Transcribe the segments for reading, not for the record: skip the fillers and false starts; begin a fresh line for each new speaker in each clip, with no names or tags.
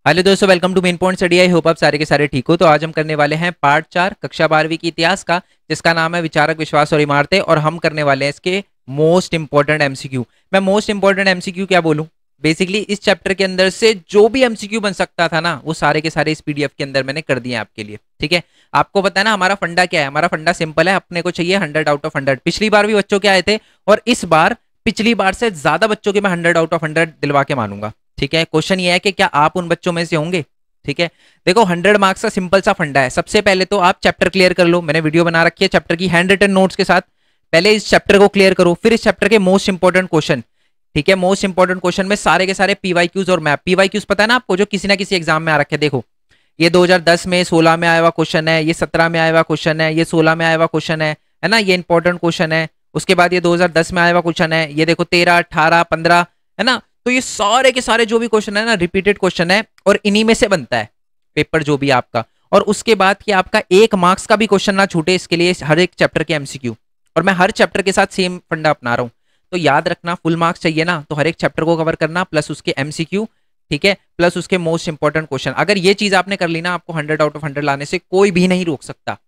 Hello दोस्तों, welcome to main point study. I hope आप सारे के सारे ठीक हो। तो आज हम करने वाले हैं पार्ट 4 कक्षा 12वीं की इतिहास का, जिसका नाम है विचारक, विश्वास और इमारतें। और हम करने वाले हैं इसके मोस्ट इंपॉर्टेंट एमसीक्यू। मैं मोस्ट इंपॉर्टेंट एमसीक्यू क्या बोलूं, बेसिकली इस चैप्टर के अंदर से जो भी एमसीक्यू बन सकता था ना, वो सारे के सारे इस पीडीएफ के अंदर मैंने कर दिए आपके लिए। ठीक है, आपको पता है ना हमारा फंडा क्या है। हमारा फंडा सिंपल है, अपने को चाहिए 100 आउट ऑफ 100। पिछली बार भी बच्चों के आए थे और इस बार पिछली बार से ज्यादा बच्चों के मैं 100 आउट ऑफ 100 दिलवा के मानूंगा। ठीक है, क्वेश्चन ये है कि क्या आप उन बच्चों में से होंगे। ठीक है, देखो 100 मार्क्स का सिंपल सा फंडा है। सबसे पहले तो आप चैप्टर क्लियर कर लो। मैंने वीडियो बना रखी है चैप्टर की हैंड रिटन नोट्स के साथ। पहले इस चैप्टर को क्लियर करो, फिर इस चैप्टर के मोस्ट इंपॉर्टेंट क्वेश्चन। ठीक है, मोस्ट इंपॉर्टेंट क्वेश्चन में सारे के सारे पीवाईक्यूज और मैप। पीवाईक्यूज पता है ना आपको, जो किसी ना किसी एग्जाम में आ रखे। देखो ये 2010 में 16 में आया हुआ क्वेश्चन है, ये 17 में आया हुआ क्वेश्चन है, ये 16 में आया हुआ क्वेश्चन है ना, ये इंपॉर्टेंट क्वेश्चन है। उसके बाद ये 2010 में आया हुआ क्वेश्चन है, ये देखो 13, 18, 15, है ना। तो ये सारे के सारे जो भी क्वेश्चन है ना, रिपीटेड क्वेश्चन है और इन्हीं में से बनता है पेपर जो भी आपका। और उसके बाद कि आपका 1 मार्क्स का भी क्वेश्चन ना छूटे, इसके लिए हर एक चैप्टर के एमसीक्यू। और मैं हर चैप्टर के साथ सेम फंडा अपना रहा हूं। तो याद रखना, फुल मार्क्स चाहिए ना, तो हर एक चैप्टर को कवर करना प्लस उसके एमसीक्यू। ठीक है, प्लस उसके मोस्ट इंपॉर्टेंट क्वेश्चन। अगर ये चीज आपने कर ली ना, आपको 100 आउट ऑफ 100 लाने से कोई भी नहीं रोक सकता।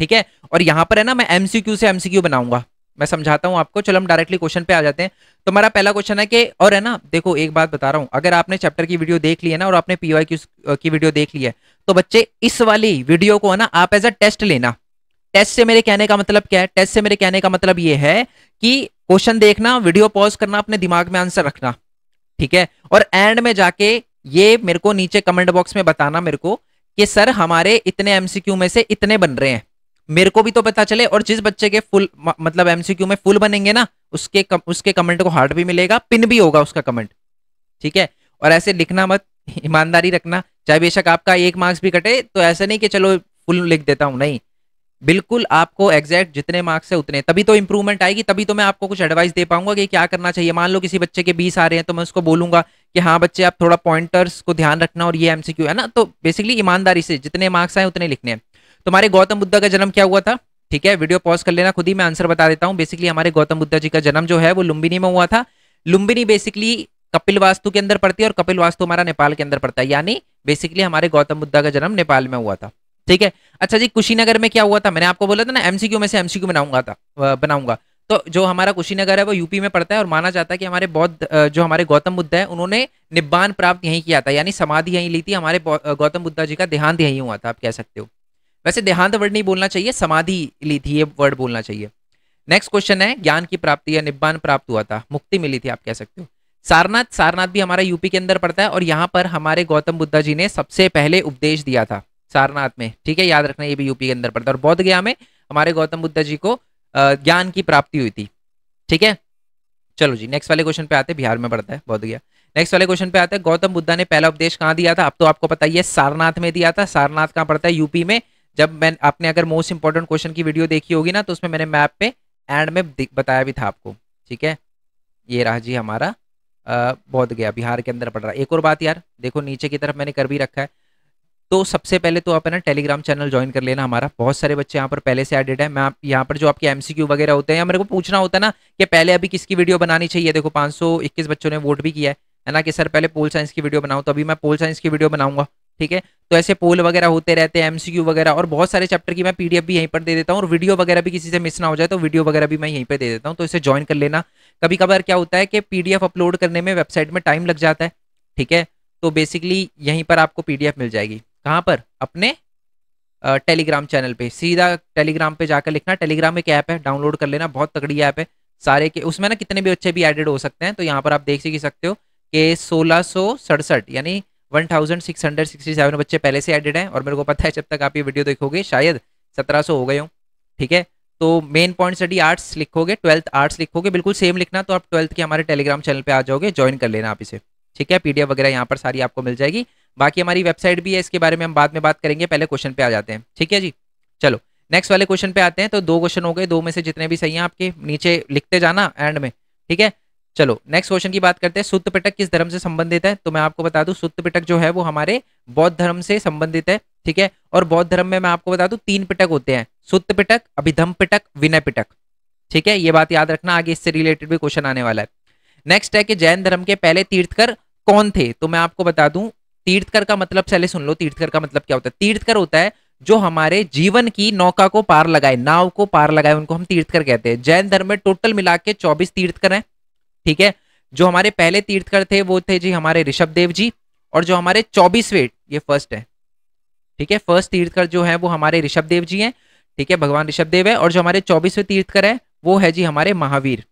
ठीक है, और यहां पर है ना, मैं एमसीक्यू से एमसीक्यू बनाऊंगा। मैं समझाता हूं आपको। चलो हम डायरेक्टली क्वेश्चन पे आ जाते हैं। तो हमारा पहला क्वेश्चन है कि, और है ना, देखो एक बात बता रहा हूं, अगर आपने चैप्टर की वीडियो देख ली है ना और आपने पीवाईक्यू की वीडियो देख ली है, तो बच्चे इस वाली वीडियो को है ना आप एज अ टेस्ट लेना। टेस्ट से मेरे कहने का मतलब क्या है? टेस्ट से मेरे कहने का मतलब ये है कि क्वेश्चन देखना, वीडियो पॉज करना, अपने दिमाग में आंसर रखना। ठीक है, और एंड में जाके ये मेरे को नीचे कमेंट बॉक्स में बताना मेरे को कि सर हमारे इतने एमसीक्यू में से इतने बन रहे हैं। मेरे को भी तो पता चले। और जिस बच्चे के फुल मतलब एमसीक्यू में फुल बनेंगे ना, उसके कमेंट को हार्ट भी मिलेगा, पिन भी होगा उसका कमेंट। ठीक है, और ऐसे लिखना मत, ईमानदारी रखना। चाहे बेशक आपका 1 मार्क्स भी कटे, तो ऐसा नहीं कि चलो फुल लिख देता हूं, नहीं। बिल्कुल आपको एग्जैक्ट जितने मार्क्स है उतने, तभी तो इंप्रूवमेंट आएगी, तभी तो मैं आपको कुछ एडवाइस दे पाऊंगा कि क्या करना चाहिए। मान लो किसी बच्चे के 20 आ रहे हैं, तो मैं उसको बोलूंगा कि हाँ बच्चे आप थोड़ा पॉइंटर्स को ध्यान रखना और ये एमसीक्यू है ना। तो बेसिकली ईमानदारी से जितने मार्क्स आए उतने लिखने हैं। तुम्हारे गौतम बुद्ध का जन्म क्या हुआ था? ठीक है, वीडियो पॉज कर लेना, खुद ही मैं आंसर बता देता हूँ। बेसिकली हमारे गौतम बुद्ध जी का जन्म जो है वो लुम्बिनी में हुआ था। लुम्बिनी बेसिकली कपिल वास्तु के अंदर पड़ती है, और कपिल वास्तु हमारा नेपाल के अंदर पड़ता है। यानी बेसिकली हमारे गौतम बुद्ध का जन्म नेपाल में हुआ था। ठीक है, अच्छा जी, कुशीनगर में क्या हुआ था? मैंने आपको बोला था ना एमसीक्यू में से एमसीक्यू बनाऊंगा। तो जो हमारा कुशीनगर है वो यूपी में पड़ता है, और माना जाता है कि हमारे बौद्ध जो हमारे गौतम बुद्ध है, उन्होंने निब्बान प्राप्त यहीं किया था, यानी समाधि यहीं ली थी। हमारे गौतम बुद्ध जी का देहांत यहीं हुआ था, आप कह सकते हो। वैसे देहांत वर्ड नहीं बोलना चाहिए, समाधि ली थी ये वर्ड बोलना चाहिए। नेक्स्ट क्वेश्चन है, ज्ञान की प्राप्ति या निब्बान प्राप्त हुआ था, मुक्ति मिली थी, आप कह सकते हो। सारनाथ, सारनाथ भी हमारा यूपी के अंदर पड़ता है, और यहाँ पर हमारे गौतम बुद्ध जी ने सबसे पहले उपदेश दिया था, सारनाथ में। ठीक है, याद रखना ये भी यूपी के अंदर पड़ता है। और बोध गया में हमारे गौतम बुद्ध जी को ज्ञान की प्राप्ति हुई थी। ठीक है, चलो जी नेक्स्ट वाले क्वेश्चन पे आते हैं। बिहार में पड़ता है बोध गया। नेक्स्ट वाले क्वेश्चन पे आते हैं, गौतम बुद्ध ने पहला उपदेश कहाँ दिया था? अब तो आपको पता ही है, सारनाथ में दिया था। सारनाथ कहाँ पड़ता है? यूपी में। जब मैं आपने अगर मोस्ट इंपॉर्टेंट क्वेश्चन की वीडियो देखी होगी ना, तो उसमें मैंने मैप पे एंड में बताया भी था आपको। ठीक है, ये रहा जी हमारा बोध गया, बिहार के अंदर पड़ रहा है। एक और बात यार, देखो नीचे की तरफ मैंने कर भी रखा है। तो सबसे पहले तो आप है ना टेलीग्राम चैनल ज्वाइन कर लेना हमारा। बहुत सारे बच्चे यहाँ पर पहले से एडेड है। मैं आप यहाँ पर जो आपके एमसीक्यू वगैरह होते हैं, या मेरे को पूछना होता है ना कि पहले अभी किसकी वीडियो बनानी चाहिए। देखो 521 बच्चों ने वोट भी किया है ना कि सर पहले पोल साइंस की वीडियो बनाओ, तो अभी मैं पोल साइंस की वीडियो बनाऊंगा। ठीक है, तो ऐसे पोल वगैरह होते रहते हैं, एमसीक्यू वगैरह, और बहुत सारे चैप्टर की मैं पीडीएफ भी यहीं पर दे देता हूँ। और वीडियो वगैरह भी किसी से मिस ना हो जाए, तो वीडियो वगैरह भी मैं यहीं पर दे देता हूँ, तो इसे ज्वाइन कर लेना। कभी कभार क्या होता है कि पीडीएफ अपलोड करने में वेबसाइट में टाइम लग जाता है। ठीक है, तो बेसिकली यहीं पर आपको पीडीएफ मिल जाएगी। कहाँ पर? अपने टेलीग्राम चैनल पे। सीधा टेलीग्राम पे जाकर लिखना, टेलीग्राम एक ऐप है, डाउनलोड कर लेना, बहुत तगड़ी ऐप है। सारे के उसमें ना कितने भी बच्चे भी एडेड हो सकते हैं। तो यहाँ पर आप देख ही सकते हो कि 1667 यानी 1667 बच्चे पहले से एडेड हैं। और मेरे को पता है जब तक आप ये वीडियो देखोगे शायद 1700 हो गए हो। ठीक है, तो मेन पॉइंट स्टडी आर्ट्स लिखोगे, 12th आर्ट्स लिखोगे, बिल्कुल सेम लिखना, तो आप 12th के हमारे टेलीग्राम चैनल पे आ जाओगे। ज्वाइन कर लेना आप इसे। ठीक है, पीडीएफ वगैरह यहाँ पर सारी आपको मिल जाएगी। बाकी हमारी वेबसाइट भी है, इसके बारे में हम बाद में बात करेंगे, पहले क्वेश्चन पे आ जाते हैं। ठीक है जी, चलो नेक्स्ट वाले क्वेश्चन पे आते हैं। तो 2 क्वेश्चन हो गए, 2 में से जितने भी सही हैं आपके नीचे लिखते जाना एंड में। ठीक है, चलो नेक्स्ट क्वेश्चन की बात करते हैं। सुत्त पिटक किस धर्म से संबंधित है? तो मैं आपको बता दूं, सुत्त पिटक जो है वो हमारे बौद्ध धर्म से संबंधित है। ठीक है, और बौद्ध धर्म में मैं आपको बता दूं 3 पिटक होते हैं, सुत्त पिटक, अभिधम पिटक, विनय पिटक। ठीक है, ये बात याद रखना, आगे इससे रिलेटेड भी क्वेश्चन आने वाला है। नेक्स्ट है कि जैन धर्म के पहले तीर्थकर कौन थे? तो मैं आपको बता दूं तीर्थकर का मतलब पहले सुन लो, तीर्थकर का मतलब क्या होता है। तीर्थकर होता है जो हमारे जीवन की नौका को पार लगाए, नाव को पार लगाए, उनको हम तीर्थकर कहते हैं। जैन धर्म में टोटल मिला के 24 तीर्थकर हैं, ठीक है। जो हमारे पहले तीर्थकर थे वो थे जी हमारे ऋषभ देव जी, और जो हमारे 24वें, ये फर्स्ट है, ठीक है, फर्स्ट तीर्थकर जो है वो हमारे ऋषभ देव जी हैं, ठीक है, भगवान ऋषभ देव है। और जो हमारे 24वें तीर्थकर है वो है जी हमारे महावीर,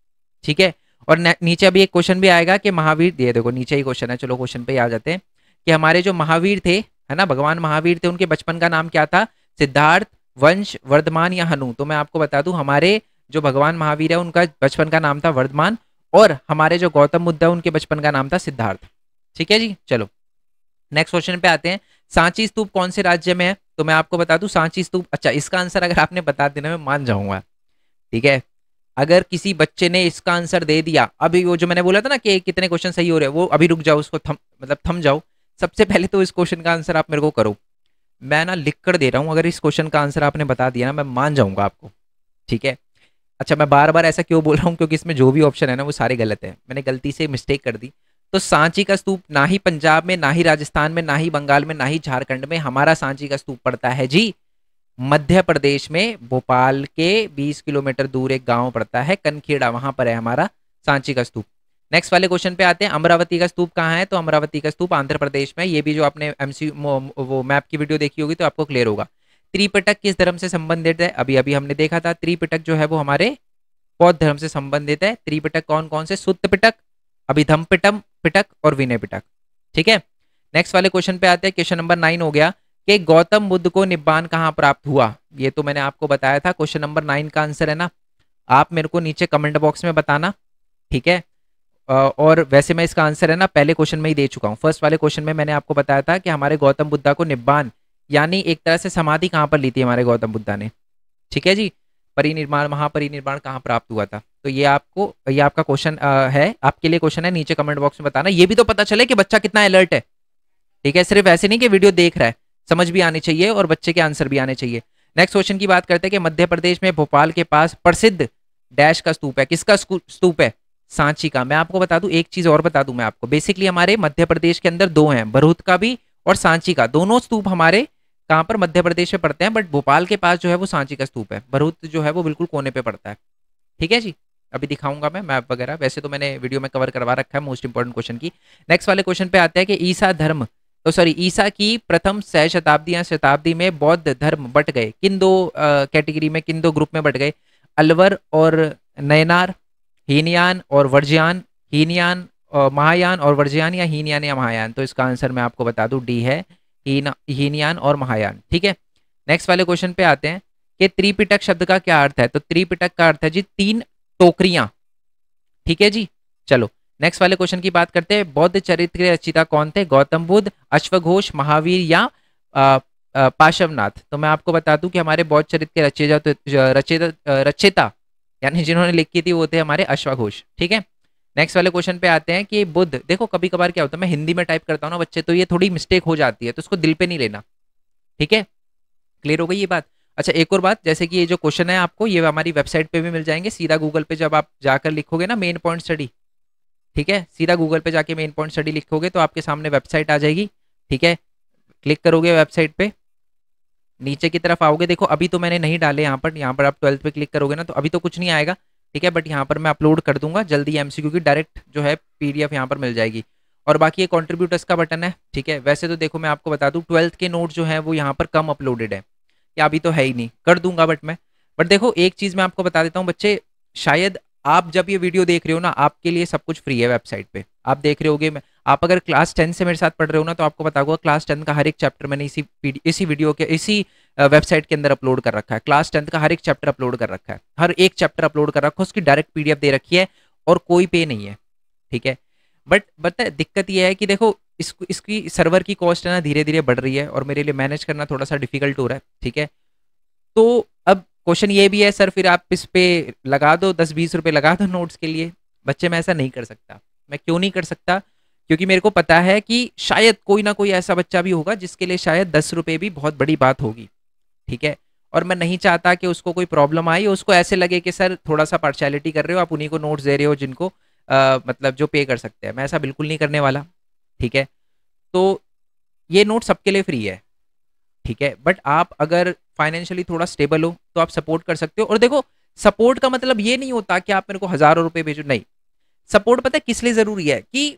ठीक है। और नीचे अभी एक क्वेश्चन भी आएगा कि महावीर, ये देखो नीचे ही क्वेश्चन है, चलो क्वेश्चन पे आ जाते हैं कि हमारे जो महावीर थे, है ना, भगवान महावीर थे, उनके बचपन का नाम क्या था, सिद्धार्थ, वंश, वर्धमान या हनु। तो मैं आपको बता दूं हमारे जो भगवान महावीर है उनका बचपन का नाम था वर्धमान, और हमारे जो गौतम बुद्ध है उनके बचपन का नाम था सिद्धार्थ, ठीक है जी। चलो नेक्स्ट क्वेश्चन पे आते हैं। सांची स्तूप कौन से राज्य में है? तो मैं आपको बता दूं सांची स्तूप, अच्छा इसका आंसर अगर आपने बता देना मैं मान जाऊंगा, ठीक है। अगर किसी बच्चे ने इसका आंसर दे दिया, अभी वो जो मैंने बोला था ना कि कितने क्वेश्चन सही हो रहे हैं, वो अभी रुक जाओ, उसको थम जाओ। सबसे पहले तो इस क्वेश्चन का आंसर आप मेरे को करो, मैं ना लिख कर दे रहा हूं, अगर इस क्वेश्चन का आंसर आपने बता दिया ना मैं मान जाऊंगा आपको, ठीक है। अच्छा मैं बार बार ऐसा क्यों बोल रहा हूँ, क्योंकि इसमें जो भी ऑप्शन है ना वो सारे गलत है, मैंने गलती से मिस्टेक कर दी। तो सांची का स्तूप ना ही पंजाब में, ना ही राजस्थान में, ना ही बंगाल में, ना ही झारखंड में, हमारा सांची का स्तूप पड़ता है जी मध्य प्रदेश में, भोपाल के 20 किलोमीटर दूर एक गांव पड़ता है कनखेड़ा, वहां पर है हमारा सांची का स्तूप। नेक्स्ट वाले क्वेश्चन पे आते हैं। अमरावती का स्तूप कहाँ है? तो अमरावती का स्तूप आंध्र प्रदेश में। ये भी जो आपने वो मैप की वीडियो देखी होगी तो आपको क्लियर होगा। त्रिपिटक किस धर्म से संबंधित है? अभी अभी हमने देखा था, त्रिपिटक जो है वो हमारे बौद्ध धर्म से संबंधित है। त्रिपिटक कौन कौन से? सुत्त पिटक, अभिधम पिटम पिटक और विनय पिटक, ठीक है। नेक्स्ट वाले क्वेश्चन पे आते हैं, क्वेश्चन नंबर 9 हो गया कि गौतम बुद्ध को निब्बान कहाँ प्राप्त हुआ? ये तो मैंने आपको बताया था, क्वेश्चन नंबर 9 का आंसर है ना, आप मेरे को नीचे कमेंट बॉक्स में बताना, ठीक है। और वैसे मैं इसका आंसर है ना पहले क्वेश्चन में ही दे चुका हूँ। फर्स्ट वाले क्वेश्चन में मैंने आपको बताया था कि हमारे गौतम बुद्धा को निब्बान यानी एक तरह से समाधि कहाँ पर ली थी हमारे गौतम बुद्धा ने, ठीक है जी। परिनिर्वाण, महापरिनिर्वाण कहाँ प्राप्त हुआ था? तो ये आपको, ये आपका क्वेश्चन है, आपके लिए क्वेश्चन है, नीचे कमेंट बॉक्स में बताना। ये भी तो पता चले कि बच्चा कितना अलर्ट है, ठीक है। सिर्फ ऐसे नहीं कि वीडियो देख रहा है, समझ भी आनी चाहिए और बच्चे के आंसर भी आने चाहिए। नेक्स्ट क्वेश्चन की बात करते हैं कि मध्य प्रदेश में भोपाल के पास प्रसिद्ध डैश का स्तूप है। किसका स्तूप है? सांची का। मैं आपको बता दूं, एक चीज और बता दूं मैं आपको, बेसिकली हमारे मध्य प्रदेश के अंदर दो हैं, भरूच का भी और सांची का। दोनों स्तूप हमारे कहाँ पर? मध्य प्रदेश में पड़ते हैं, बट भोपाल के पास जो है वो सांची का स्तूप है, भरूच जो है वो बिल्कुल कोने पे पड़ता है, ठीक है जी। अभी दिखाऊंगा मैं मैप वगैरह, वैसे तो मैंने वीडियो में कवर करवा रखा है मोस्ट इंपोर्टेंट क्वेश्चन की। नेक्स्ट वाले क्वेश्चन पे आते हैं कि ईसा धर्म, तो सॉरी ईसा की प्रथम सहस्त्राब्दी या शताब्दी में बौद्ध धर्म बट गए किन दो कैटेगरी में, किन दो ग्रुप में बट गए? अलवर और नयनार, हीनयान और वर्जयान, हीनयान महायान और वर्जयान, या हीनयान या महायान? तो इसका आंसर मैं आपको बता दूं डी है, हीनयान और महायान, ठीक है। नेक्स्ट वाले क्वेश्चन पे आते हैं कि त्रिपिटक शब्द का क्या अर्थ है? तो त्रिपिटक का अर्थ है जी 3 टोकरियां, ठीक है जी। चलो नेक्स्ट वाले क्वेश्चन की बात करते हैं। बौद्ध चरित्र के रचयिता कौन थे? गौतम बुद्ध, अश्वघोष, महावीर या पार्श्वनाथ? तो मैं आपको बता दूं कि हमारे बौद्ध चरित्र के रचयिता यानी जिन्होंने लिखी थी वो थे हमारे अश्वघोष, ठीक है। नेक्स्ट वाले क्वेश्चन पे आते हैं कि बुद्ध, देखो कभी कभार क्या होता है मैं हिंदी में टाइप करता हूँ ना बच्चे, तो ये थोड़ी मिस्टेक हो जाती है, तो उसको दिल पे नहीं लेना, ठीक है। क्लियर हो गई ये बात? अच्छा एक और बात, जैसे कि ये जो क्वेश्चन है आपको ये हमारी वेबसाइट पे भी मिल जाएंगे, सीधा गूगल पे जब आप जाकर लिखोगे ना मेन पॉइंट स्टडी, ठीक है, सीधा गूगल पे जाके मेन पॉइंट स्टडी लिखोगे तो आपके सामने वेबसाइट आ जाएगी, ठीक है। क्लिक करोगे वेबसाइट पे, नीचे की तरफ आओगे, देखो अभी तो मैंने नहीं डाले यहाँ पर आप 12th पे क्लिक करोगे ना तो अभी तो कुछ नहीं आएगा, ठीक है, बट यहाँ पर मैं अपलोड कर दूंगा जल्दी एमसीक्यू की डायरेक्ट जो है पीडीएफ यहाँ पर मिल जाएगी। और बाकी ये कॉन्ट्रीब्यूटर्स का बटन है, ठीक है। वैसे तो देखो मैं आपको बता दूं 12th के नोट जो है वो यहाँ पर कम अपलोडेड है, या अभी तो है ही नहीं, कर दूंगा बट देखो एक चीज मैं आपको बता देता हूँ बच्चे, शायद आप जब ये वीडियो देख रहे हो ना आपके लिए सब कुछ फ्री है वेबसाइट पे, आप देख रहे होगे। आप अगर क्लास 10 से मेरे साथ पढ़ रहे हो ना तो आपको पता होगा क्लास 10 का हर एक चैप्टर मैंने इसी वीडियो के इसी वेबसाइट के अंदर अपलोड कर रखा है। क्लास 10 का हर एक चैप्टर अपलोड कर रखा है, हर एक चैप्टर अपलोड कर रखा है, उसकी डायरेक्ट पीडीएफ दे रखी है और कोई पे नहीं है, ठीक है। बट दिक्कत ये है कि देखो इसकी सर्वर की कॉस्ट है ना धीरे धीरे बढ़ रही है और मेरे लिए मैनेज करना थोड़ा सा डिफिकल्ट हो रहा है, ठीक है। तो अब क्वेश्चन ये भी है सर फिर आप इस पे लगा दो 10-20 रुपए लगा दो नोट्स के लिए। बच्चे मैं ऐसा नहीं कर सकता। मैं क्यों नहीं कर सकता? क्योंकि मेरे को पता है कि शायद कोई ना कोई ऐसा बच्चा भी होगा जिसके लिए शायद 10 रुपए भी बहुत बड़ी बात होगी, ठीक है। और मैं नहीं चाहता कि उसको कोई प्रॉब्लम आई, उसको ऐसे लगे कि सर थोड़ा सा पार्शियलिटी कर रहे हो, आप उन्हीं को नोट्स दे रहे हो जिनको मतलब जो पे कर सकते हैं। मैं ऐसा बिल्कुल नहीं करने वाला, ठीक है। तो ये नोट सबके लिए फ्री है, ठीक है। बट आप अगर फाइनेंशियली थोड़ा स्टेबल हो तो आप सपोर्ट कर सकते हो। और देखो, सपोर्ट का मतलब ये नहीं होता कि आप मेरे को हजारों रुपए भेजो, नहीं। सपोर्ट पता है किस लिए जरूरी है, कि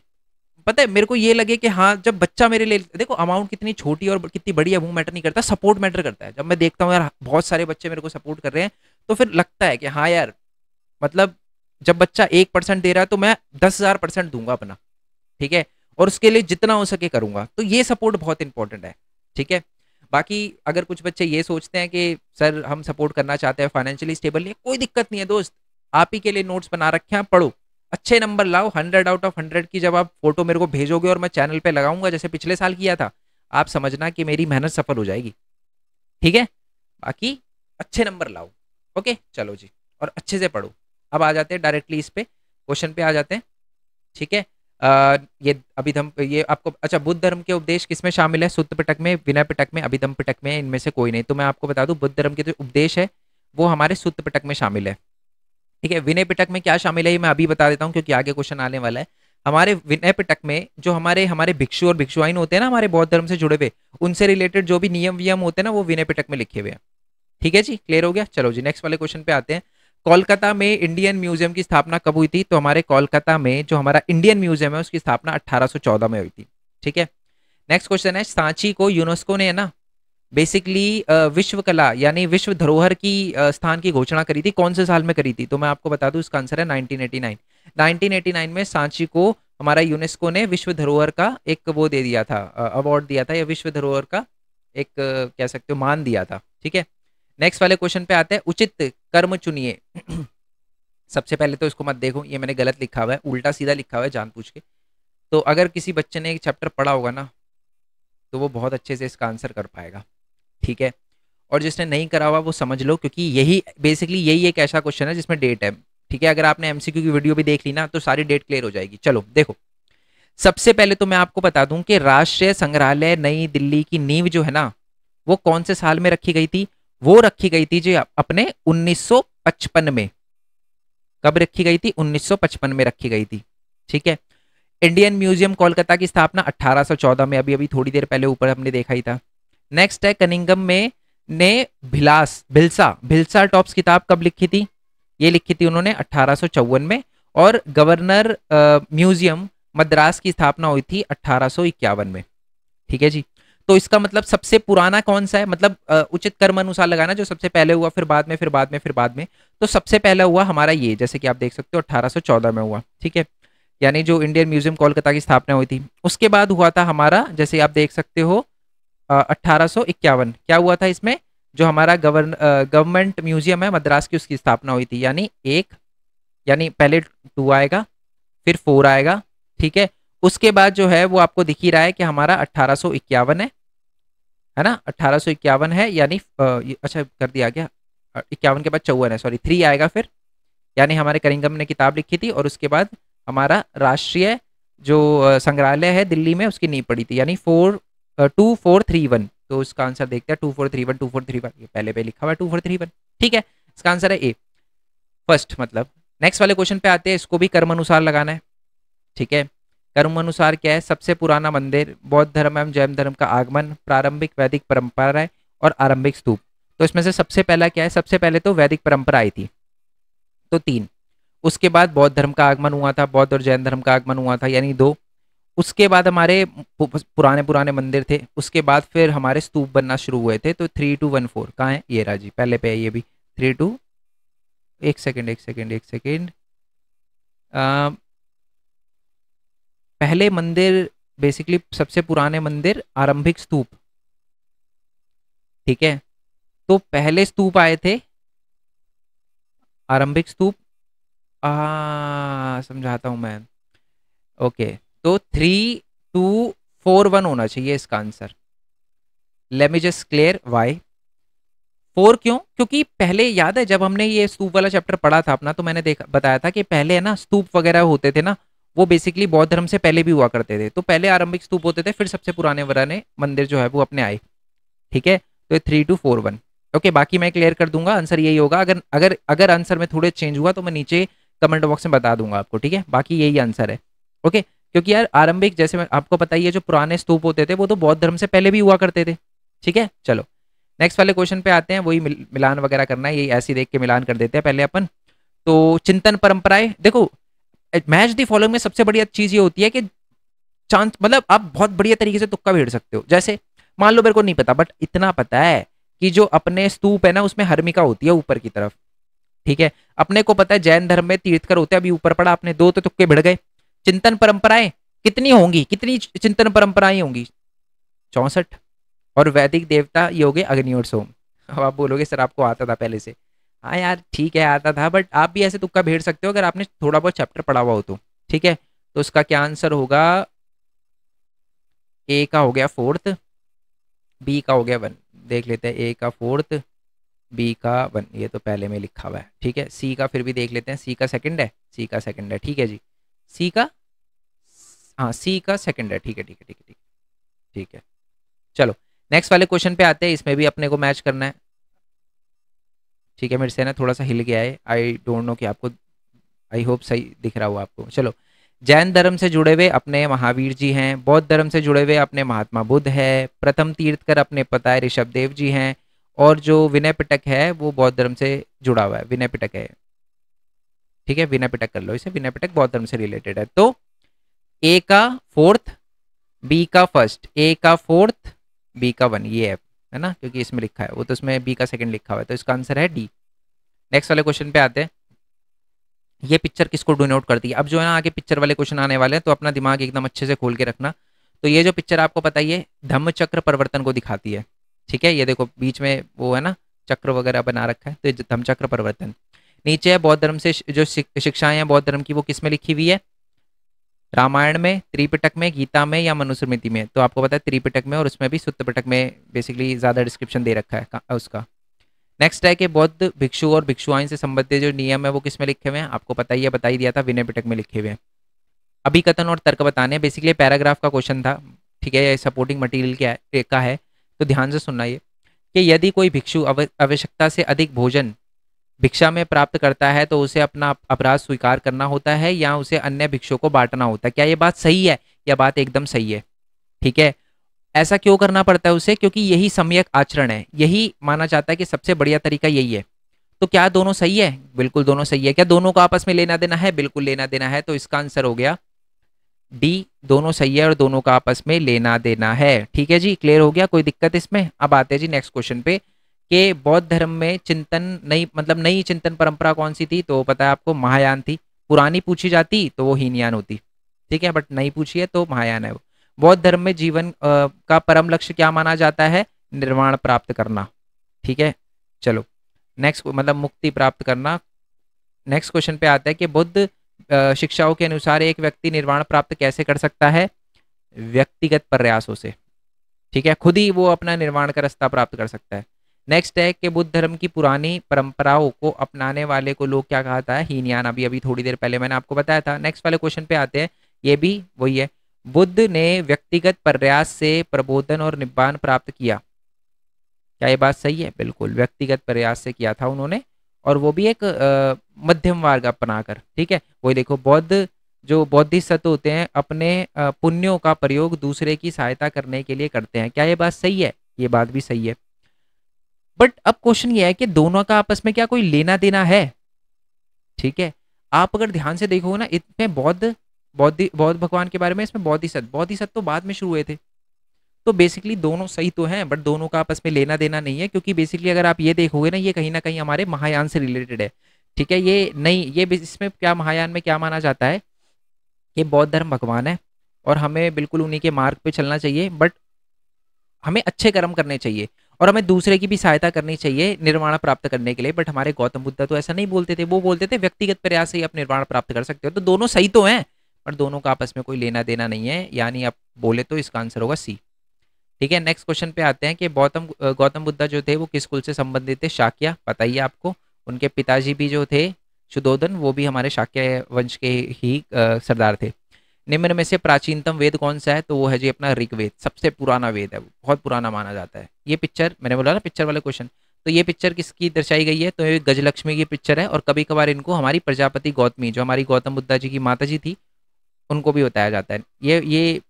पता है मेरे को ये लगे कि हाँ, जब बच्चा मेरे लिए, देखो अमाउंट कितनी छोटी और कितनी बड़ी है वो मैटर नहीं करता, सपोर्ट मैटर करता है। जब मैं देखता हूँ यार बहुत सारे बच्चे मेरे को सपोर्ट कर रहे हैं, तो फिर लगता है कि हाँ यार, मतलब जब बच्चा 1% दे रहा है तो मैं 10,000% दूंगा अपना, ठीक है, और उसके लिए जितना हो सके करूंगा। तो ये सपोर्ट बहुत इंपॉर्टेंट है, ठीक है। बाकी अगर कुछ बच्चे ये सोचते हैं कि सर हम सपोर्ट करना चाहते हैं, फाइनेंशियली स्टेबल नहीं, कोई दिक्कत नहीं है दोस्त, आप ही के लिए नोट्स बना रखे हैं, पढ़ो, अच्छे नंबर लाओ। 100 आउट ऑफ 100 की जब आप फोटो मेरे को भेजोगे और मैं चैनल पे लगाऊंगा जैसे पिछले साल किया था, आप समझना कि मेरी मेहनत सफल हो जाएगी, ठीक है। बाकी अच्छे नंबर लाओ, ओके, चलो जी, और अच्छे से पढ़ो। अब आ जाते हैं डायरेक्टली इस पे, क्वेश्चन पे आ जाते हैं, ठीक है। ये अभिधम, ये आपको, अच्छा, बुद्ध धर्म के उपदेश किसमें शामिल है? सुत्त पिटक में, विनय पिटक में, अभिधम पिटक में, इनमें से कोई नहीं। तो मैं आपको बता दूं, बुद्ध धर्म के जो उपदेश है वो हमारे सुत्त पिटक में शामिल है, ठीक है। विनय पिटक में क्या शामिल है ये मैं अभी बता देता हूँ, क्योंकि आगे क्वेश्चन आने वाला है। हमारे विनय पिटक में जो हमारे हमारे भिक्षु और भिक्षुआइन होते हैं ना, हमारे बौद्ध धर्म से जुड़े हुए, उनसे रिलेटेड जो भी नियम वियम होते हैं ना, वो विनय पिटक में लिखे हुए हैं, ठीक है जी, क्लियर हो गया। चलो जी, नेक्स्ट वाले क्वेश्चन पे आते हैं। कोलकाता में इंडियन म्यूजियम की स्थापना कब हुई थी? तो हमारे कोलकाता में जो हमारा इंडियन म्यूजियम है उसकी स्थापना 1814 में हुई थी, ठीक है। नेक्स्ट क्वेश्चन है, सांची को यूनेस्को ने, है ना, बेसिकली विश्व कला यानी विश्व धरोहर की स्थान की घोषणा करी थी, कौन से साल में करी थी? तो मैं आपको बता दूं, इसका आंसर है 1989। 1989 में सांची को हमारा यूनेस्को ने विश्व धरोहर का एक वो दे दिया था, अवार्ड दिया था, या विश्व धरोहर का एक कह सकते हो मान दिया था, ठीक है। नेक्स्ट वाले क्वेश्चन पे आते हैं, उचित कर्म चुनिए। सबसे पहले तो इसको मत देखो, ये मैंने गलत लिखा हुआ है, उल्टा सीधा लिखा हुआ है जानबूझ के। तो अगर किसी बच्चे ने एक चैप्टर पढ़ा होगा ना, तो वो बहुत अच्छे से इसका आंसर कर पाएगा, ठीक है। और जिसने नहीं करा हुआ वो समझ लो, क्योंकि यही बेसिकली यही एक ऐसा क्वेश्चन है जिसमें डेट है, ठीक है। अगर आपने एमसीक्यू की वीडियो भी देख ली ना, तो सारी डेट क्लियर हो जाएगी। चलो देखो, सबसे पहले तो मैं आपको बता दूं कि राष्ट्रीय संग्रहालय नई दिल्ली की नींव जो है ना, वो कौन से साल में रखी गई थी? वो रखी गई थी जी अपने 1955 में। कब रखी गई थी? 1955 में रखी गई थी, ठीक है। इंडियन म्यूजियम कोलकाता की स्थापना 1814 में, अभी अभी थोड़ी देर पहले ऊपर हमने देखा ही था। नेक्स्ट है, कनिंगम में ने भिल्सा भिल्सा टॉप्स किताब कब लिखी थी? ये लिखी थी उन्होंने 1854 में। और गवर्नर म्यूजियम मद्रास की स्थापना हुई थी 1851 में, ठीक है जी। तो इसका मतलब सबसे पुराना कौन सा है? मतलब उचित कर्म अनुसार लगाना, जो सबसे पहले हुआ, फिर बाद में, फिर बाद में, फिर बाद में। तो सबसे पहला हुआ हमारा ये, जैसे कि आप देख सकते हो 1814 में हुआ, ठीक है, यानी जो इंडियन म्यूजियम कोलकाता की स्थापना हुई थी। उसके बाद हुआ था हमारा, जैसे आप देख सकते हो 1851, क्या हुआ था इसमें? जो हमारा गवर्नमेंट म्यूजियम है मद्रास की, उसकी स्थापना हुई थी। यानी एक, यानी पहले 2 आएगा, फिर 4 आएगा, ठीक है। उसके बाद जो है वो आपको दिख ही रहा है कि हमारा 1851 है ना, 1851 है, यानी अच्छा कर दिया गया, 51 के बाद 54 है, सॉरी 3 आएगा फिर, यानी हमारे कनिंगम ने किताब लिखी थी। और उसके बाद हमारा राष्ट्रीय जो संग्रहालय है दिल्ली में, उसकी नींव पड़ी थी, यानी 2431। तो इसका आंसर देखते हैं, 2431, 2431, ये पहले पे लिखा हुआ है 2431, ठीक है। इसका आंसर है ए फर्स्ट, मतलब। नेक्स्ट वाले क्वेश्चन पे आते हैं, इसको भी कर्म अनुसार लगाना है, ठीक है। कर्म अनुसार क्या है? सबसे पुराना मंदिर, बौद्ध धर्म एवं जैन धर्म का आगमन, प्रारंभिक वैदिक परंपरा है, और आरंभिक स्तूप। तो इसमें से सबसे पहला क्या है? सबसे पहले तो वैदिक परंपरा आई थी, तो 3। उसके बाद बौद्ध धर्म का आगमन हुआ था, बौद्ध और जैन धर्म का आगमन हुआ था, यानी 2। उसके बाद हमारे पुराने पुराने मंदिर थे, उसके बाद फिर हमारे स्तूप बनना शुरू हुए थे, तो 3214 कहाँ है? ये राजी पहले पे है, ये भी 32, एक सेकेंड, पहले मंदिर, बेसिकली सबसे पुराने मंदिर, आरंभिक स्तूप, ठीक है। तो पहले स्तूप आए थे, आरंभिक स्तूप, समझाता हूं मैं, ओके। तो 3241 होना चाहिए इसका answer. Let me just clear why 4 क्यों? क्योंकि पहले याद है जब हमने ये स्तूप वाला चैप्टर पढ़ा था अपना, तो मैंने देखा, बताया था कि पहले है ना स्तूप वगैरह होते थे ना, वो बेसिकली बौद्ध धर्म से पहले भी हुआ करते थे। तो पहले आरंभिक स्तूप होते थे, फिर सबसे पुराने वराने मंदिर जो है वो अपने आए, ठीक है। तो 3241, ओके। बाकी मैं क्लियर कर दूंगा, आंसर यही होगा। अगर अगर अगर आंसर में थोड़े चेंज हुआ तो मैं नीचे कमेंट बॉक्स में बता दूंगा आपको, ठीक है। बाकी यही आंसर है, ओके। क्योंकि यार आरंभिक, जैसे मैं आपको पता ही है, जो पुराने स्तूप होते थे वो तो बौद्ध धर्म से पहले भी हुआ करते थे। ठीक है, चलो नेक्स्ट वाले क्वेश्चन पे आते हैं। वही मिलान वगैरह करना है, यही ऐसे ही देख के मिलान कर देते हैं पहले अपन। तो चिंतन परंपराएं, देखो मैच दी फॉलोइंग में सबसे बढ़िया चीज ये होती है कि चांस, मतलब आप बहुत बढ़िया तरीके से तुक्का भेड़ सकते हो। जैसे मान लो मेरे को नहीं पता, बट इतना पता है कि जो अपने स्तूप है ना उसमें हर्मिका होती है ऊपर की तरफ। ठीक है, अपने को पता है जैन धर्म में तीर्थकर होते हैं, अभी ऊपर पड़ा, अपने दो तो तुक्के भिड़ गए। चिंतन परंपराएं कितनी होंगी, कितनी चिंतन परंपराएं होंगी? 64। और वैदिक देवता ये हो गए अग्नि और सोम। अब आप बोलोगे सर आपको आता था पहले से। हाँ यार ठीक है आता था, बट आप भी ऐसे तुक्का भेड़ सकते हो अगर आपने थोड़ा बहुत चैप्टर पढ़ा हुआ हो तो। ठीक है, तो उसका क्या आंसर होगा? ए का हो गया फोर्थ, बी का हो गया वन। देख लेते हैं, ए का फोर्थ, बी का वन, ये तो पहले में लिखा हुआ है। ठीक है, सी का फिर भी देख लेते हैं, सी का सेकंड है, सी का सेकंड है। ठीक है जी, सी का, हाँ सी का सेकंड है। ठीक है ठीक है ठीक है ठीक है ठीक है। चलो नेक्स्ट वाले क्वेश्चन पे आते हैं, इसमें भी अपने को मैच करना है। ठीक है, मेरे से ना थोड़ा सा हिल गया है, आई डोंट नो कि आपको, आई होप सही दिख रहा हो आपको। चलो, जैन धर्म से जुड़े हुए अपने महावीर जी हैं, बौद्ध धर्म से जुड़े हुए अपने महात्मा बुद्ध है, प्रथम तीर्थकर अपने पता है ऋषभ देव जी हैं, और जो विनय पिटक है वो बौद्ध धर्म से जुड़ा हुआ है, विनय पिटक है। ठीक है, विनय पिटक कर लो इसे, विनय पिटक बौद्ध धर्म से रिलेटेड है। तो ए का फोर्थ, बी का फर्स्ट, ए का फोर्थ, बी का वन, ये है ना, क्योंकि इसमें लिखा है, वो तो उसमें बी का सेकंड लिखा हुआ है, तो इसका आंसर है डी। नेक्स्ट वाले क्वेश्चन पे आते हैं। ये पिक्चर किसको डिनोट करती है? अब जो है ना आगे पिक्चर वाले क्वेश्चन आने वाले हैं, तो अपना दिमाग एकदम अच्छे से खोल के रखना। तो ये जो पिक्चर आपको पता ही है, धम्म चक्र परिवर्तन को दिखाती है। ठीक है, ये देखो बीच में वो है ना चक्र वगैरह बना रखा है, तो ये धम्म चक्र परिवर्तन। नीचे है बौद्ध धर्म से जो शिक्षाएं हैं बौद्ध धर्म की, वो किस में लिखी हुई है? रामायण में, त्रिपिटक में, गीता में, या मनुस्मृति में? तो आपको पता है त्रिपिटक में, और उसमें भी सुत्त पिटक में बेसिकली ज्यादा डिस्क्रिप्शन दे रखा है उसका। नेक्स्ट है कि बौद्ध भिक्षु और भिक्षुआइन से संबंधित जो नियम है वो किस में लिखे हुए हैं? आपको पता ही है, बता ही दिया था, विनय पिटक में लिखे हुए हैं। अभिकथन और तर्क बताने, बेसिकली पैराग्राफ का क्वेश्चन था। ठीक है, ये सपोर्टिंग मटेरियल क्या का है, तो ध्यान से सुनना ये कि यदि कोई भिक्षु आवश्यकता से अधिक भोजन भिक्षा में प्राप्त करता है तो उसे अपना अपराध स्वीकार करना होता है या उसे अन्य भिक्षुओं को बांटना होता है। क्या ये बात सही है? या बात एकदम सही है? ठीक है, ऐसा क्यों करना पड़ता है उसे? क्योंकि यही सम्यक आचरण है, यही माना जाता है कि सबसे बढ़िया तरीका यही है। तो क्या दोनों सही है? बिल्कुल दोनों सही है। क्या दोनों को आपस में लेना देना है? बिल्कुल लेना देना है। तो इसका आंसर हो गया डी, दोनों सही है और दोनों का आपस में लेना देना है। ठीक है जी, क्लियर हो गया, कोई दिक्कत इसमें? अब आते हैं जी नेक्स्ट क्वेश्चन पे कि बौद्ध धर्म में चिंतन नई, मतलब नई चिंतन परंपरा कौन सी थी? तो पता है आपको, महायान थी। पुरानी पूछी जाती तो वो हीनयान होती। ठीक है, बट नई पूछी है तो महायान है वो। बौद्ध धर्म में जीवन का परम लक्ष्य क्या माना जाता है? निर्वाण प्राप्त करना। ठीक है, चलो नेक्स्ट, मतलब मुक्ति प्राप्त करना। नेक्स्ट क्वेश्चन पे आता है कि बुद्ध शिक्षाओं के अनुसार एक व्यक्ति निर्वाण प्राप्त कैसे कर सकता है? व्यक्तिगत प्रयासों से। ठीक है, खुद ही वो अपना निर्वाण का रास्ता प्राप्त कर सकता है। नेक्स्ट है कि बुद्ध धर्म की पुरानी परंपराओं को अपनाने वाले को लोग क्या कहता है? हीनयान। अभी अभी थोड़ी देर पहले मैंने आपको बताया था। नेक्स्ट वाले क्वेश्चन पे आते हैं, ये भी वही है। बुद्ध ने व्यक्तिगत प्रयास से प्रबोधन और निब्बान प्राप्त किया। क्या ये बात सही है? बिल्कुल, व्यक्तिगत प्रयास से किया था उन्होंने, और वो भी एक मध्यम मार्ग अपनाकर। ठीक है, वही देखो, बौद्ध जो बौद्धिसत्व होते हैं अपने पुण्यों का प्रयोग दूसरे की सहायता करने के लिए करते हैं। क्या ये बात सही है? ये बात भी सही है। बट अब क्वेश्चन ये है कि दोनों का आपस में क्या कोई लेना देना है? ठीक है, आप अगर ध्यान से देखोगे ना, इसमें बौद्ध भगवान के बारे में, इसमें बौद्धिसत्व तो बाद में शुरू हुए थे। तो बेसिकली दोनों सही तो हैं, बट दोनों का आपस में लेना देना नहीं है, क्योंकि बेसिकली अगर आप ये देखोगे ना कहीं हमारे महायान से रिलेटेड है। ठीक है, ये नहीं, ये इसमें क्या, महायान में क्या माना जाता है कि बौद्ध धर्म भगवान है और हमें बिल्कुल उन्हीं के मार्ग पे चलना चाहिए, बट हमें अच्छे कर्म करने चाहिए और हमें दूसरे की भी सहायता करनी चाहिए निर्वाण प्राप्त करने के लिए। बट हमारे गौतम बुद्ध तो ऐसा नहीं बोलते थे, वो बोलते थे व्यक्तिगत प्रयास से ही आप निर्वाण प्राप्त कर सकते हो। तो दोनों सही तो हैं, पर दोनों का आपस में कोई लेना देना नहीं है, यानी आप बोले तो इसका आंसर होगा सी। ठीक है, नेक्स्ट क्वेश्चन पे आते हैं कि गौतम बुद्ध जो थे वो किस कुल से संबंधित थे? शाक्य, पता ही है आपको। उनके पिताजी भी जो थे शुद्धोधन, वो भी हमारे शाक्य वंश के ही सरदार थे। निम्न में से प्राचीनतम वेद कौन सा है? तो वो है जी अपना ऋग्वेद, सबसे पुराना वेद है, बहुत पुराना माना जाता है। ये पिक्चर मैंने बोला ना, पिक्चर वाले क्वेश्चन, तो ये पिक्चर किसकी दर्शाई गई है? तो ये गजलक्ष्मी की पिक्चर है, और कभी कभार इनको हमारी प्रजापति गौतमी, जो हमारी गौतम बुद्धा जी की माता जी थी, उनको भी बताया जाता है। ये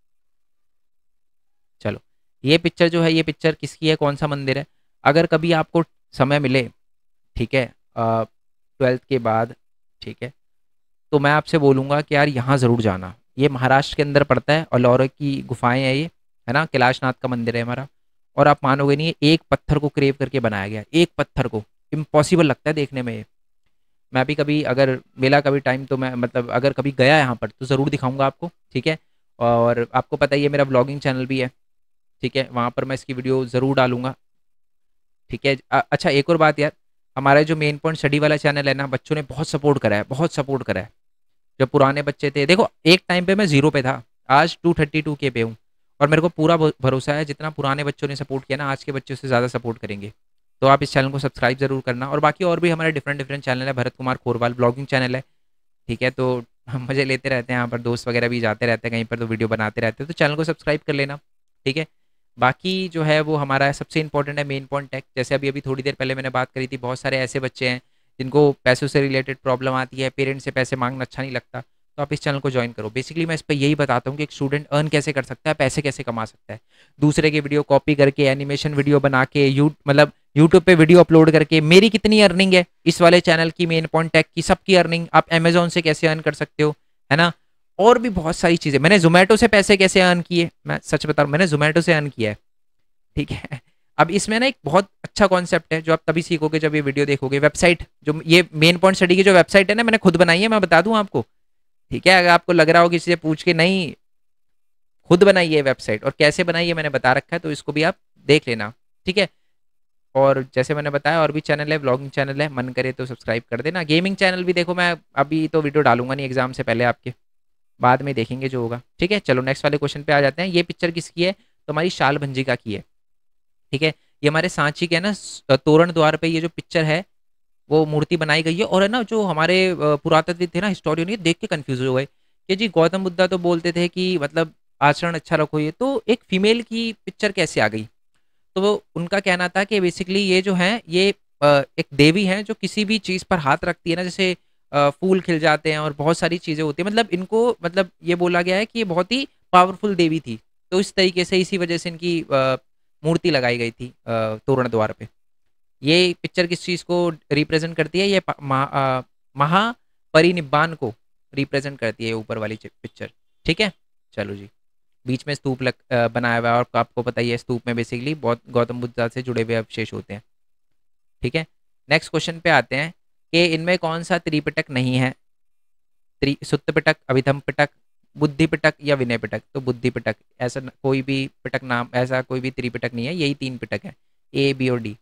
चलो, ये पिक्चर जो है, ये पिक्चर किसकी है, कौन सा मंदिर है? अगर कभी आपको समय मिले, ठीक है, 12th के बाद, ठीक है, तो मैं आपसे बोलूँगा कि यार यहाँ ज़रूर जाना। ये महाराष्ट्र के अंदर पड़ता है, अल्लौरा की गुफाएं हैं ये, है ना, कैलाशनाथ का मंदिर है हमारा। और आप मानोगे नहीं, ये एक पत्थर को क्रेव करके बनाया गया है, एक पत्थर को। इम्पॉसिबल लगता है देखने में ये। मैं भी कभी अगर मिला कभी टाइम, तो मैं मतलब अगर कभी गया यहाँ पर तो ज़रूर दिखाऊंगा आपको, ठीक है। और आपको पता ही है मेरा ब्लॉगिंग चैनल भी है, ठीक है, वहाँ पर मैं इसकी वीडियो ज़रूर डालूंगा, ठीक है। अच्छा, एक और बात यार, हमारा जो मेन पॉइंट स्टडी वाला चैनल है ना, बच्चों ने बहुत सपोर्ट करा है, बहुत सपोर्ट करा है। जब पुराने बच्चे थे, देखो एक टाइम पे मैं 0 पे था, आज 232 के पे हूँ। और मेरे को पूरा भरोसा है, जितना पुराने बच्चों ने सपोर्ट किया ना, आज के बच्चे उससे ज़्यादा सपोर्ट करेंगे। तो आप इस चैनल को सब्सक्राइब जरूर करना। और बाकी और भी हमारे डिफरेंट डिफरेंट चैनल है, भरत कुमार खोरवाल ब्लॉगिंग चैनल है, ठीक है। तो हम मजे लेते रहते हैं यहाँ पर, दोस्त वगैरह भी जाते रहते हैं कहीं पर तो वीडियो बनाते रहते हैं, तो चैनल को सब्सक्राइब कर लेना, ठीक है। बाकी जो है वो हमारा सबसे इंपॉर्टेंट है मेन पॉइंट टेक। जैसे अभी अभी थोड़ी देर पहले मैंने बात करी थी, बहुत सारे ऐसे बच्चे हैं जिनको पैसों से रिलेटेड प्रॉब्लम आती है, पेरेंट्स से पैसे मांगना अच्छा नहीं लगता, तो आप इस चैनल को ज्वाइन करो। बेसिकली मैं इस पर यही बताता हूँ कि एक स्टूडेंट अर्न कैसे कर सकता है, पैसे कैसे कमा सकता है। दूसरे के वीडियो कॉपी करके, एनिमेशन वीडियो बना के, मतलब यूट्यूब पे वीडियो अपलोड करके मेरी कितनी अर्निंग है, इस वाले चैनल की, मेन पॉइंट टेक की, सबकी अर्निंग, आप अमेजोन से कैसे अर्न कर सकते हो, है ना। और भी बहुत सारी चीज़ें, मैंने जोमेटो से पैसे कैसे अर्न किए, मैं सच बता रहा हूँ, मैंने जोमेटो से अर्न किया है, ठीक है। अब इसमें ना एक बहुत अच्छा कॉन्सेप्ट है जो आप तभी सीखोगे जब ये वीडियो देखोगे। वेबसाइट, जो ये मेन पॉइंट स्टडी की जो वेबसाइट है ना, मैंने खुद बनाई है, मैं बता दूं आपको, ठीक है। अगर आपको लग रहा हो किसी से पूछ के, नहीं, खुद बनाई है वेबसाइट, और कैसे बनाई है मैंने बता रखा है, तो इसको भी आप देख लेना, ठीक है। और जैसे मैंने बताया, और भी चैनल है, व्लॉगिंग चैनल है, मन करे तो सब्सक्राइब कर देना। गेमिंग चैनल भी देखो, मैं अभी तो वीडियो डालूंगा नहीं एग्जाम से पहले, आपके बाद में देखेंगे जो होगा, ठीक है। चलो नेक्स्ट वाले क्वेश्चन पे आ जाते हैं। ये पिक्चर किसकी है? तो हमारी शाल भंजिका की है, ठीक है। ये हमारे सांची के है ना, तोरण द्वार पे ये जो पिक्चर है वो मूर्ति बनाई गई है। और है ना, जो हमारे पुरातत्व थे ना, हिस्टोरियन, ये देख के कंफ्यूज हो गए कि जी गौतम बुद्धा तो बोलते थे कि मतलब आचरण अच्छा रखो, ये तो एक फीमेल की पिक्चर कैसे आ गई? तो वो उनका कहना था कि बेसिकली ये जो है, ये एक देवी हैं जो किसी भी चीज़ पर हाथ रखती है ना, जैसे फूल खिल जाते हैं और बहुत सारी चीज़ें होती है, मतलब इनको, मतलब ये बोला गया है कि ये बहुत ही पावरफुल देवी थी। तो इस तरीके से, इसी वजह से इनकी मूर्ति लगाई गई थी तोरण द्वार पे। ये पिक्चर किस चीज़ को रिप्रेजेंट करती है? ये महापरिनिब्बान को रिप्रेजेंट करती है, ऊपर वाली पिक्चर, ठीक है। चलो जी, बीच में स्तूप बनाया हुआ है, और आपको पता ही है स्तूप में बेसिकली बहुत गौतम बुद्ध से जुड़े हुए अवशेष होते हैं, ठीक है। नेक्स्ट क्वेश्चन पे आते हैं कि इनमें कौन सा त्रिपिटक नहीं है? सुत्त पिटक, अभिधम पिटक, बुद्धि पिटक या विनय पिटक? तो बुद्धि पिटक, ऐसा कोई भी पिटक नाम, ऐसा कोई भी त्रिपिटक नहीं है, यही 3 पिटक है, ए बी और डी,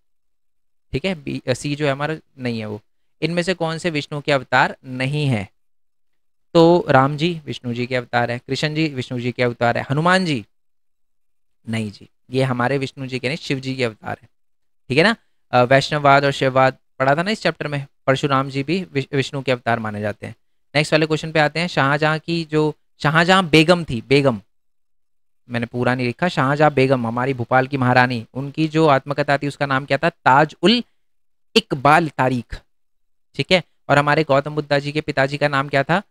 ठीक है। बी सी जो है हमारा नहीं है वो। इनमें से कौन से विष्णु के अवतार नहीं है? तो राम जी विष्णु जी के अवतार है, कृष्ण जी विष्णु जी के अवतार है, हनुमान जी नहीं जी, ये हमारे विष्णु जी के नहीं, शिव जी के अवतार है, ठीक है ना। वैष्णववाद और शिववाद पढ़ा था ना इस चैप्टर में, परशुराम जी भी विष्णु के अवतार माने जाते हैं। नेक्स्ट वाले क्वेश्चन पे आते हैं। शाहजहां की जो, शाहजहां बेगम थी, बेगम, मैंने पूरा नहीं लिखा, शाहजहां बेगम हमारी भोपाल की महारानी, उनकी जो आत्मकथा थी उसका नाम क्या था? ताज उल इकबाल तारीख, ठीक है। और हमारे गौतम बुद्धा जी के पिताजी का नाम क्या था?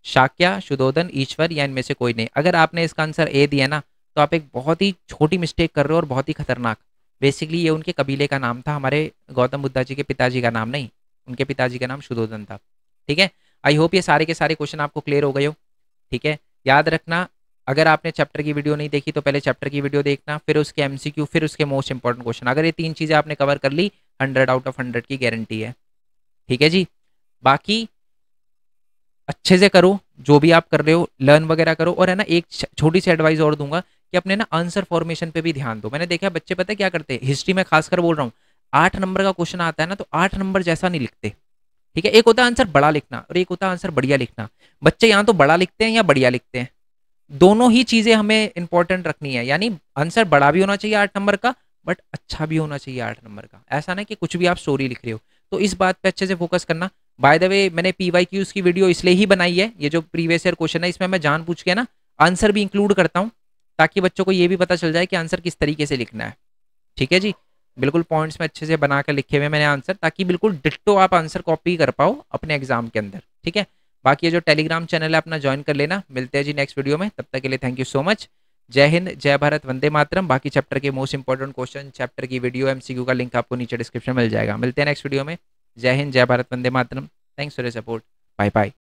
शाक्या, शुद्धोधन, ईश्वर, या इनमें से कोई नहीं। अगर आपने इसका आंसर ए दिया ना, तो आप एक बहुत ही छोटी मिस्टेक कर रहे हो और बहुत ही खतरनाक। बेसिकली ये उनके कबीले का नाम था, हमारे गौतम बुद्धा जी के पिताजी का नाम नहीं, उनके पिताजी का नाम शुद्धोधन था, ठीक है। आई होप ये सारे के सारे क्वेश्चन आपको क्लियर हो गए हो, ठीक है। याद रखना, अगर आपने चैप्टर की वीडियो नहीं देखी तो पहले चैप्टर की वीडियो देखना, फिर उसके एमसीक्यू, फिर उसके मोस्ट इंपॉर्टेंट क्वेश्चन। अगर ये 3 चीज़ें आपने कवर कर ली, 100 आउट ऑफ 100 की गारंटी है, ठीक है जी। बाकी अच्छे से करो, जो भी आप कर रहे हो लर्न वगैरह करो। और है ना, एक छोटी सी एडवाइस और दूंगा कि अपने ना आंसर फॉर्मेशन पे भी ध्यान दो। मैंने देखा बच्चे, पता है क्या करते हैं, हिस्ट्री में खासकर बोल रहा हूँ, 8 नंबर का क्वेश्चन आता है ना, तो 8 नंबर जैसा नहीं लिखते, ठीक है। एक होता है आंसर बड़ा लिखना और एक होता है आंसर बढ़िया लिखना। बच्चे यहाँ तो बड़ा लिखते हैं या बढ़िया लिखते हैं, दोनों ही चीजें हमें इंपॉर्टेंट रखनी है। यानी आंसर बड़ा भी होना चाहिए 8 नंबर का, बट अच्छा भी होना चाहिए 8 नंबर का। ऐसा ना कि कुछ भी आप स्टोरी लिख रहे हो, तो इस बात पे अच्छे से फोकस करना। बाय द वे, मैंने PYQs की वीडियो इसलिए ही बनाई है, ये जो प्रीवियस ईयर क्वेश्चन है इसमें मैं जानबूझ के ना आंसर भी इंक्लूड करता हूँ, ताकि बच्चों को ये भी पता चल जाए कि आंसर किस तरीके से लिखना है, ठीक है जी। बिल्कुल पॉइंट्स में अच्छे से बनाकर लिखे हुए मैंने आंसर, ताकि बिल्कुल डिट्टो आप आंसर कॉपी कर पाओ अपने एग्जाम के अंदर, ठीक है। बाकी ये जो टेलीग्राम चैनल है अपना ज्वाइन कर लेना। मिलते हैं जी नेक्स्ट वीडियो में, तब तक के लिए थैंक यू सो मच। जय हिंद, जय भारत, वंदे मातरम। बाकी चैप्टर के मोस्ट इंपॉर्टेंट क्वेश्चन, चैप्टर की वीडियो, एमसीक्यू का लिंक आपको नीचे डिस्क्रिप्शन में मिल जाएगा। मिलते हैं नेक्स्ट वीडियो में। जय हिंद, जय भारत, वंदे मातरम। Thanks for your support. Bye bye.